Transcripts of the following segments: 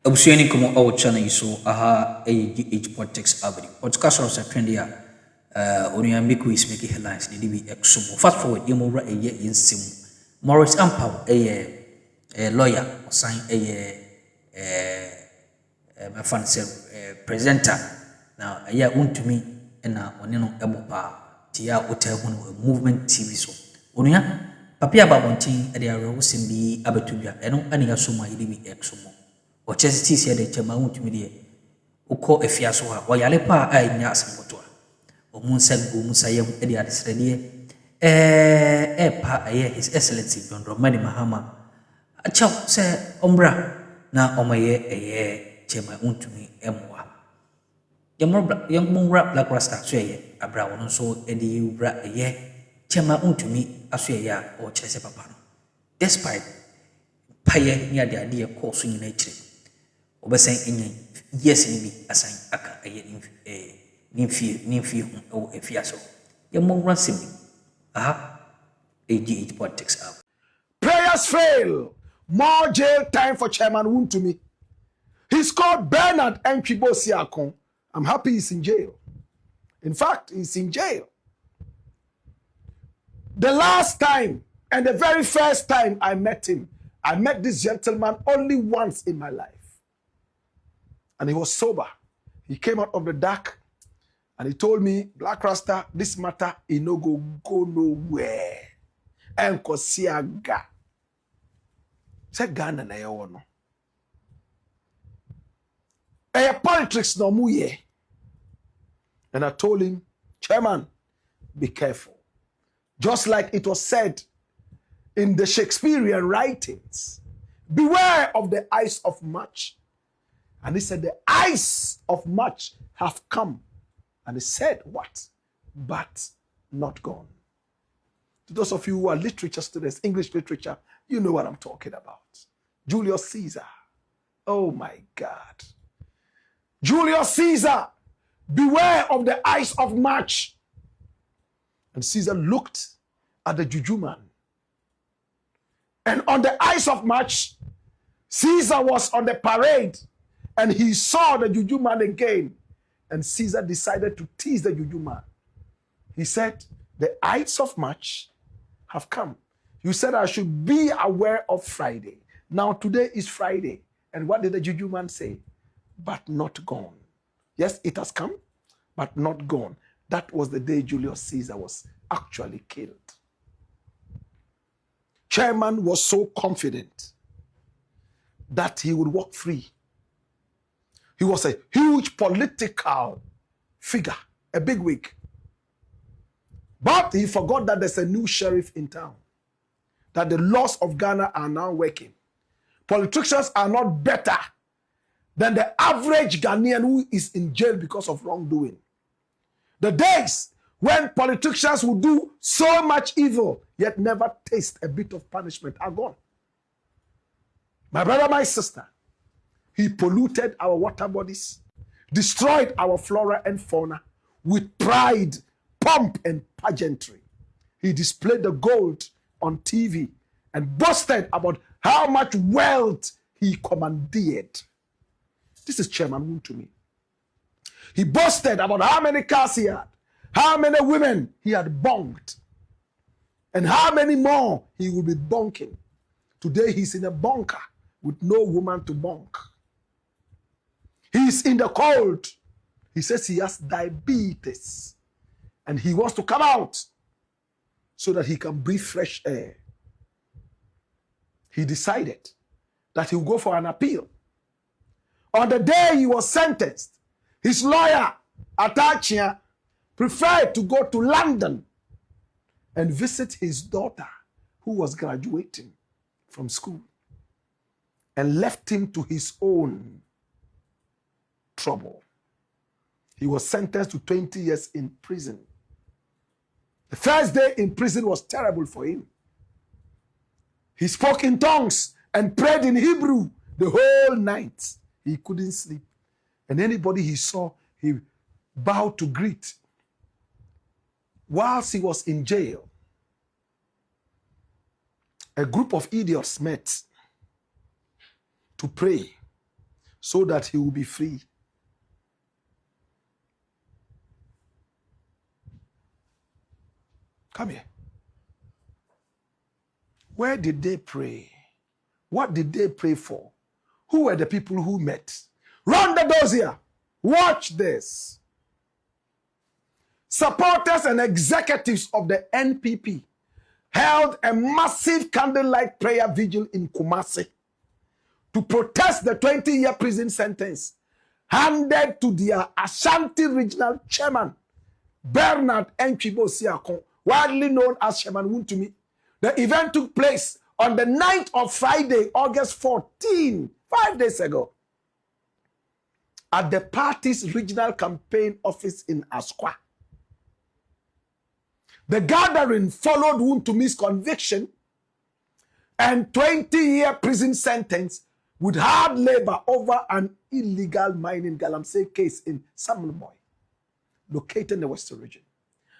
Abusuani komo awo channel yi so aha age politics abri. Podcast of September Onyambiku is making headlines the DB exumo. Fast forward yemura eye yinsim. Morris Ampaw lawyer osan my fan say presenter now aya Wontumi na one no ebopa tia hotel movement TV so. Onuya papia babontin e dey awo simbi abetubia eno ane yasoma DB exumo. O chesiti si de chema Wontumi de ukọ afia so ha oyale pa a nya asamboto a omunsa go musa yam e de adesrede pa his excellency John Dramani Mahama achaw se ombra na omaye chema Wontumi emwa yamra black rasta so abra wono so e de ubra chema Wontumi aso a o chese papa no despite paye nya de ade ko so nyina chire obesan enyen yes ni bi asan aka nimfi o efiaso yamongran simi age politics up. Prayers fail. More jail time for Chairman Wontumi. He's called Bernard NPP. I'm happy he's in jail. In fact, he's in jail. The last time and the very first time I met him, I met this gentleman only once in my life. And he was sober. He came out of the dark and he told me, Black Rasta, this matter, he no go nowhere. And Kosiaga. Said Ghana na no. Politics no muye. And I told him, Chairman, be careful. Just like it was said in the Shakespearean writings, beware of the eyes of much. And he said, the eyes of much have come. And he said, what? But not gone. To those of you who are literature students, English literature, you know what I'm talking about. Julius Caesar. Oh my God. Julius Caesar, beware of the eyes of much. And Caesar looked at the juju man. And on the eyes of much, Caesar was on the parade and he saw the juju man again. And Caesar decided to tease the juju man. He said, the eyes of much have come. You said I should be aware of Friday. Now today is Friday. And what did the juju man say? But not gone. Yes, it has come, but not gone. That was the day Julius Caesar was actually killed. Chairman was so confident that he would walk free. He was a huge political figure, a big wig. But he forgot that there's a new sheriff in town, that the laws of Ghana are now working. Politicians are not better than the average Ghanaian who is in jail because of wrongdoing. The days when politicians will do so much evil yet never taste a bit of punishment are gone. My brother, my sister, he polluted our water bodies, destroyed our flora and fauna with pride, pomp, and pageantry. He displayed the gold on TV and boasted about how much wealth he commandeered. This is Chairman Wontumi. He boasted about how many cars he had, how many women he had bonked, and how many more he will be bonking. Today he's in a bunker with no woman to bonk. He's in the cold. He says he has diabetes and he wants to come out so that he can breathe fresh air. He decided that he will go for an appeal. On the day he was sentenced, his lawyer, Atachia, preferred to go to London and visit his daughter who was graduating from school and left him to his own trouble. He was sentenced to 20 years in prison. The first day in prison was terrible for him. He spoke in tongues and prayed in Hebrew the whole night. He couldn't sleep. And anybody he saw, he bowed to greet. Whilst he was in jail, a group of idiots met to pray so that he will be free. Come here. Where did they pray? What did they pray for? Who were the people who met? Run the doors here. Watch this. Supporters and executives of the NPP held a massive candlelight prayer vigil in Kumasi to protest the 20-year prison sentence handed to their Ashanti regional chairman, Bernard Nchibo Siakon, widely known as Chairman Wontumi. The event took place on the night of Friday, August 14, 5 days ago, at the party's regional campaign office in Asqua. The gathering followed Wontumi's conviction and 20-year prison sentence with hard labor over an illegal mining galamsey case in Samuelmoy, located in the Western region.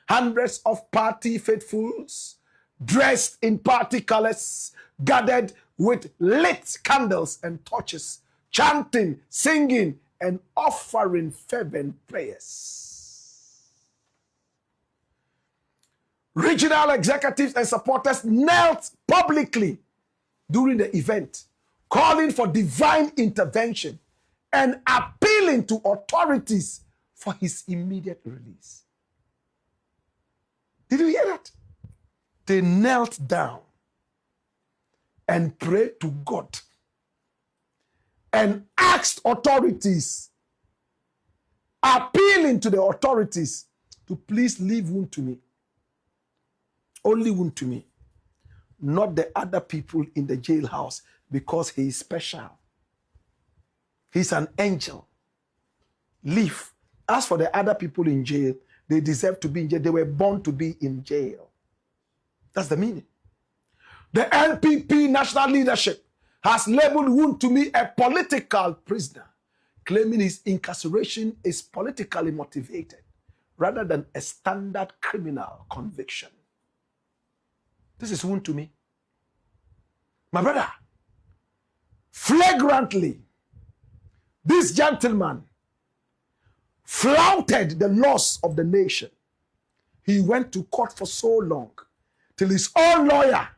Hundreds of party faithfuls, dressed in party colors, gathered with lit candles and torches, chanting, singing, and offering fervent prayers. Regional executives and supporters knelt publicly during the event, calling for divine intervention and appealing to authorities for his immediate release. Did you hear that? They knelt down and prayed to God and asked authorities, appealing to the authorities to please leave Wontumi. Only Wontumi, not the other people in the jailhouse, because he is special. He's an angel. Leave. As for the other people in jail, they deserve to be in jail. They were born to be in jail. That's the meaning. The NPP national leadership has labeled Wontumi a political prisoner, claiming his incarceration is politically motivated rather than a standard criminal conviction. This is Wontumi. My brother, flagrantly, this gentleman flouted the laws of the nation. He went to court for so long till his own lawyer,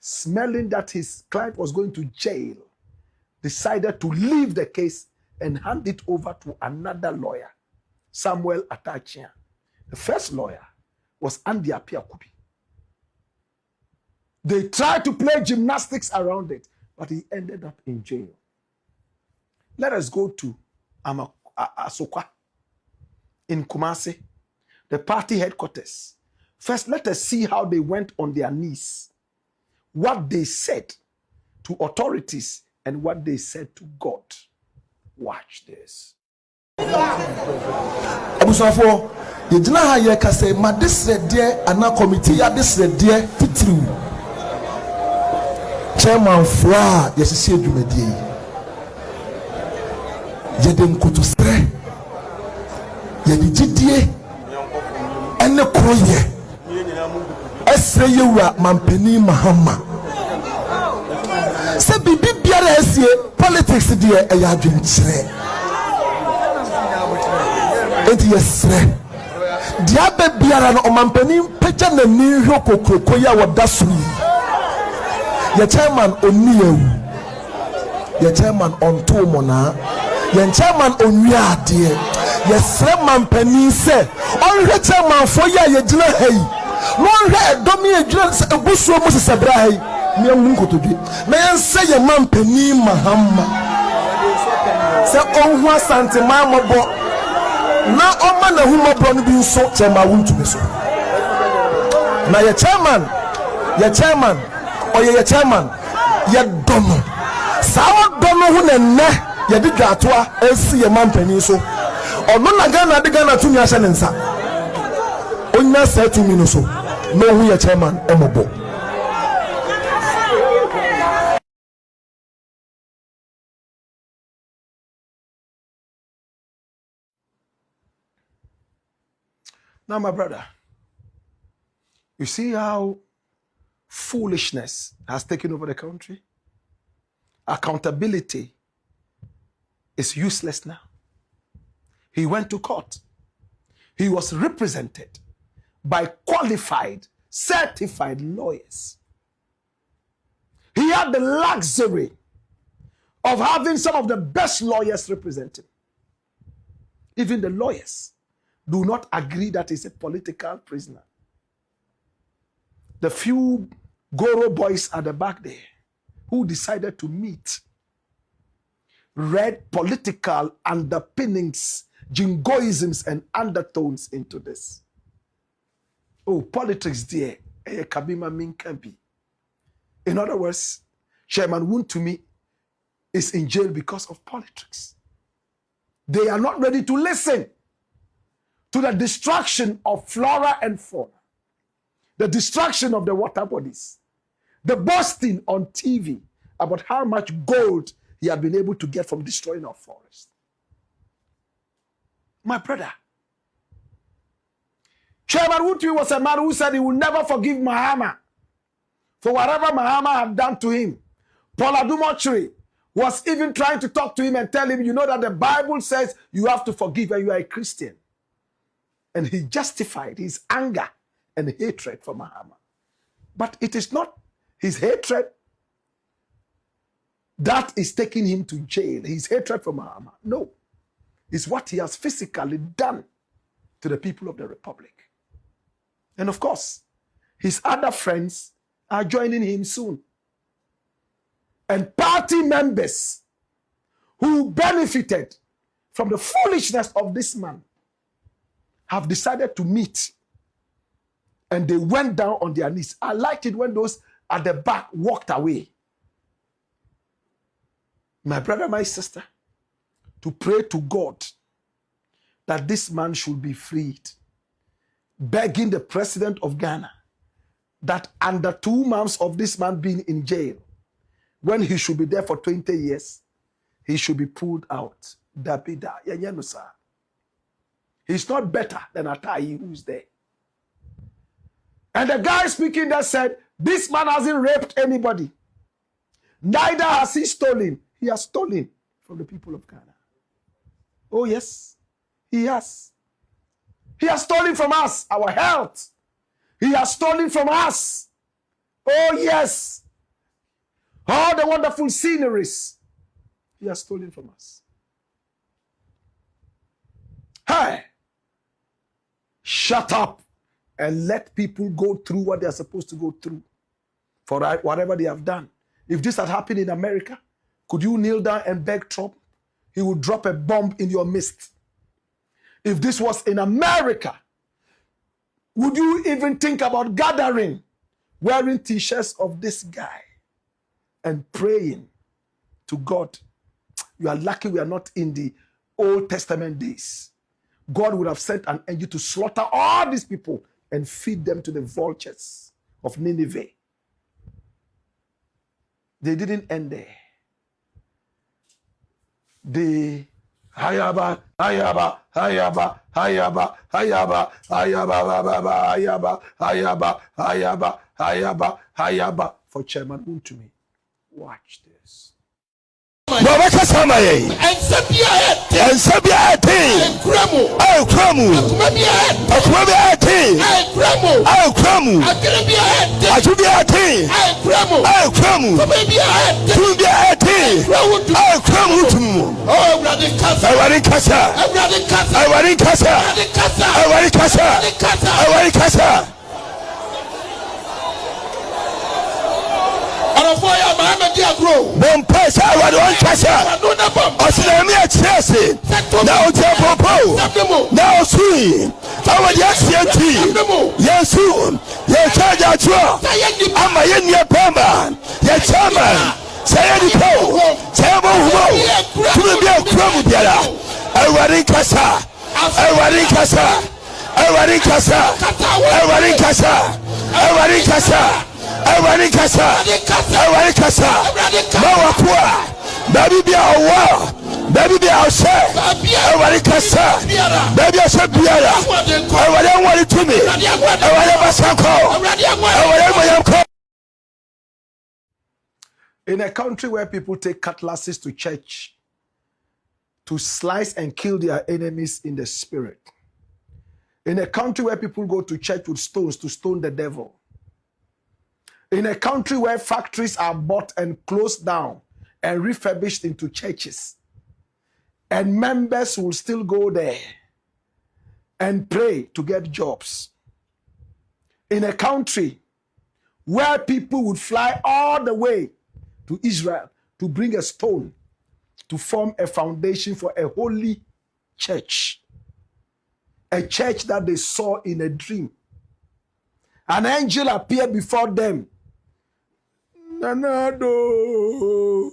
smelling that his client was going to jail, decided to leave the case and hand it over to another lawyer, Samuel Atachia. The first lawyer was Andy Apiakubi. They tried to play gymnastics around it, but he ended up in jail. Let us go to Asokwa in Kumasi, the party headquarters. First, let us see how they went on their knees, what they said to authorities and what they said to God. Watch this. Abusafo, yedina ha ye kase ma desrede ana committee ya desrede titiriw. Chairman Fra yesisi edwumadie. Yede nkotosre. Yede gidie ene kroye. Esre yewura mampeni Mahama. Se bibi biara esie politics die eya adwenkyere. Enti yesre. Dia be biara no mampeni peja na ni hwo kokroko ya woda so yi. Your chairman oniyewu. Your chairman onto mona. Your chairman onwiade. Yesre mampeni se onhwe chairman fo ya yegyina hayi. No hwe edomi egyina se egusuo mu sesebra hayi. Me hu nkotodwe. Me yense ye mampeni Mahama. Se onhu asante mamobo. Na oma na humobro no bi nso chairman Wontumi so. Na your chairman oye your chairman ye dono sawo dono hu na nne ye di dwatoa esi ye mampani so ono na Ghana de Ghana tumi ahye ne nsa onya sa tumi no so no hu your chairman emobo. Now, my brother, you see how foolishness has taken over the country? Accountability is useless now. He went to court. He was represented by qualified, certified lawyers. He had the luxury of having some of the best lawyers represent him. Even the lawyers do not agree that he's a political prisoner. The few Goro boys at the back there who decided to meet read political underpinnings, jingoisms, and undertones into this. Oh, politics there. Kabima min can be. In other words, Chairman Wontumi is in jail because of politics. They are not ready to listen to the destruction of flora and fauna, the destruction of the water bodies, the boasting on TV about how much gold he had been able to get from destroying our forest. My brother, Chairman Wontumi was a man who said he will never forgive Mahama for whatever Mahama had done to him. Paul Adumochiri was even trying to talk to him and tell him, you know that the Bible says you have to forgive and you are a Christian. And he justified his anger and hatred for Mahama. But it is not his hatred that is taking him to jail. His hatred for Mahama. No. It's what he has physically done to the people of the Republic. And of course, his other friends are joining him soon. And party members who benefited from the foolishness of this man have decided to meet. And they went down on their knees. I liked it when those at the back walked away. My brother, my sister, to pray to God that this man should be freed. Begging the president of Ghana that under 2 months of this man being in jail, when he should be there for 20 years, he should be pulled out. He's not better than Atai who's there. And the guy speaking there said, this man hasn't raped anybody. Neither has he stolen. He has stolen from the people of Ghana. Oh yes, he has. He has stolen from us our health. He has stolen from us. Oh yes. All the wonderful sceneries. He has stolen from us. Hey, shut up and let people go through what they are supposed to go through for whatever they have done. If this had happened in America, could you kneel down and beg Trump? He would drop a bomb in your midst. If this was in America, would you even think about gathering, wearing t-shirts of this guy and praying to God? You are lucky we are not in the Old Testament days. God would have sent an angel to slaughter all these people and feed them to the vultures of Nineveh. They didn't end there. They Hayaba, hayaba, hayaba, hayaba, hayaba, hayaba, hayaba, hayaba, hayaba, hayaba. For Chairman Wontumi. Watch this. Baba Kasamaye. And Sabia Kramu. Oh, Kramu. Akumabia Kramu. Oh, Kramu. Atubia Kramu. Oh, Kramu. Tubia Oh, Kramu. Oh, Radikasa. Radikasa. Bompesa wadon kasa osinami akyese na otepopo na osui awadi asienti yesu ye charge atwa ama ye nie pamba ye chama sayedi po sayebo humo tumi bia kramu biara awadi kasa Mawakwa baby bia owa baby bia ose awari kasa baby ose biara awari nwari tumi awari basanko awari moyamko. In a country where people take cutlasses to church to slice and kill their enemies in the spirit. In a country where people go to church with stones to stone the devil. In a country where factories are bought and closed down and refurbished into churches. And members will still go there and pray to get jobs. In a country where people would fly all the way to Israel to bring a stone to form a foundation for a holy church. A church that they saw in a dream. An angel appeared before them. Nanado.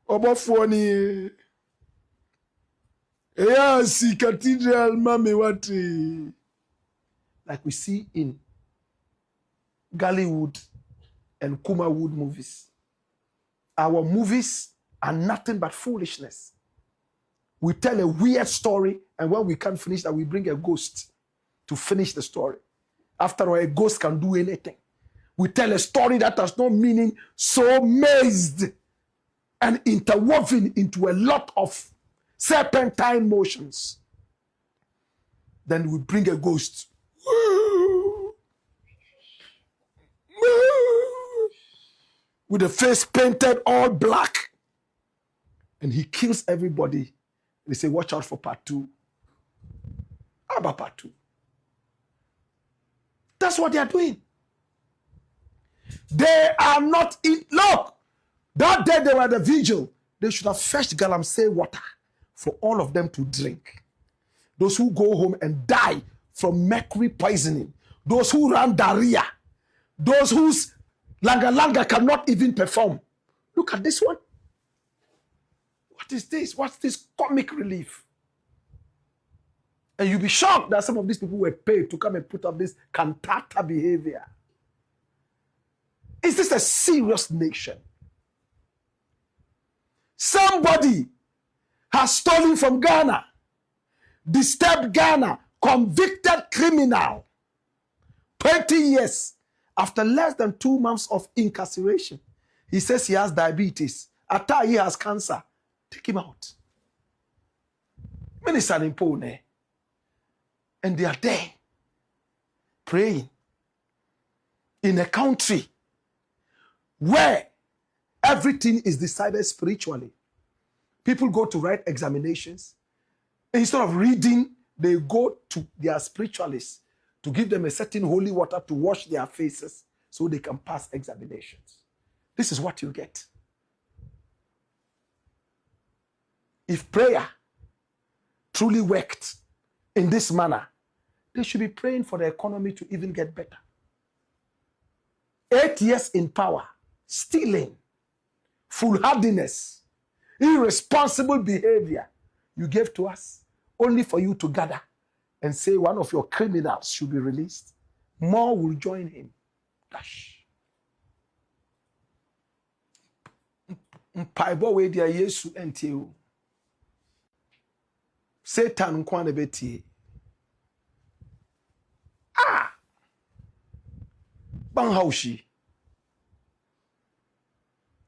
Obofoni. Eyasi cathedral mami wati. Like we see in Gollywood and Kumawood movies. Our movies are nothing but foolishness. We tell a weird story, and when we can't finish that, we bring a ghost to finish the story. After all, a ghost can do anything. We tell a story that has no meaning, so mazed and interwoven into a lot of serpentine motions. Then we bring a ghost. With the face painted all black. And he kills everybody. They say, watch out for part 2. How about part 2? That's what they are doing. They are not in. Look, that day they were at the vigil. They should have fetched galamsey water for all of them to drink. Those who go home and die from mercury poisoning. Those who run diarrhea. Those whose langa cannot even perform. Look at this one. What is this? What's this comic relief? And you'll be shocked that some of these people were paid to come and put up this cantata behavior. Is this a serious nation? Somebody has stolen from Ghana, disturbed Ghana, convicted criminal, 20 years. After less than 2 months of incarceration, he says he has diabetes. After he has cancer. Take him out. Minister Impone. And they are there praying in a country where everything is decided spiritually. People go to write examinations. Instead of reading, they go to their spiritualists to give them a certain holy water to wash their faces so they can pass examinations. This is what you get. If prayer truly worked in this manner, they should be praying for the economy to even get better. 8 years in power, stealing, foolhardiness, irresponsible behavior you gave to us only for you to gather and say one of your criminals should be released. More will join him. Dash. Mpaibo we dia Yesu entie o. Satan nkwa na betie. Banghaushi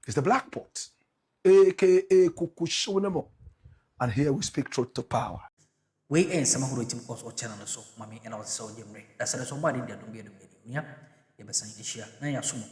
is the black pot, aka Kukushunamo. And here we speak truth to power. We ain't some who reach us or channel so, mammy, and also Jimmy. That's a somebody that don't be a nya. Ebesan Ishia, Naya Sumo.